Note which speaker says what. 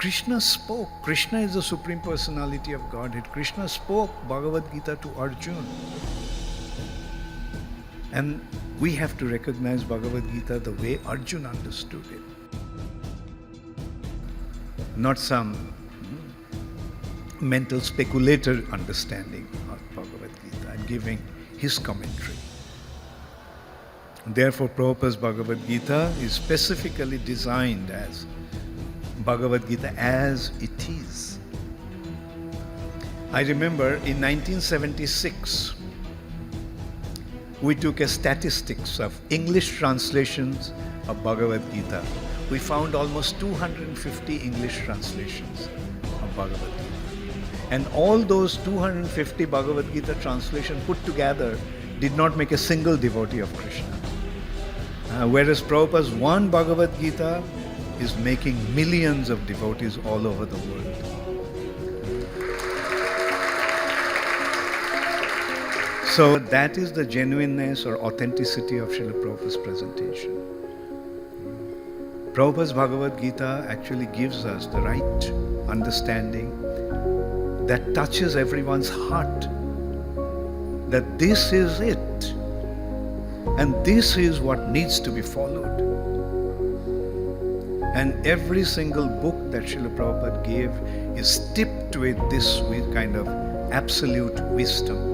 Speaker 1: Krishna spoke. Krishna is the Supreme Personality of Godhead. Krishna spoke Bhagavad Gita to Arjuna. And we have to recognize Bhagavad Gita the way Arjuna understood it. Not some mental speculator understanding of Bhagavad Gita and giving his commentary. Therefore, Prabhupada's Bhagavad Gita is specifically designed as Bhagavad Gita as it is. I remember in 1976, we took a statistics of English translations of Bhagavad Gita. We found almost 250 English translations of Bhagavad Gita. And all those 250 Bhagavad Gita translations put together did not make a single devotee of Krishna. Whereas Prabhupada's one Bhagavad Gita is making millions of devotees all over the world. So that is the genuineness or authenticity of Srila Prabhupada's presentation. Prabhupada's Bhagavad Gita actually gives us the right understanding that touches everyone's heart, that this is it, and this is what needs to be followed. And every single book that Srila Prabhupada gave is tipped with this kind of absolute wisdom.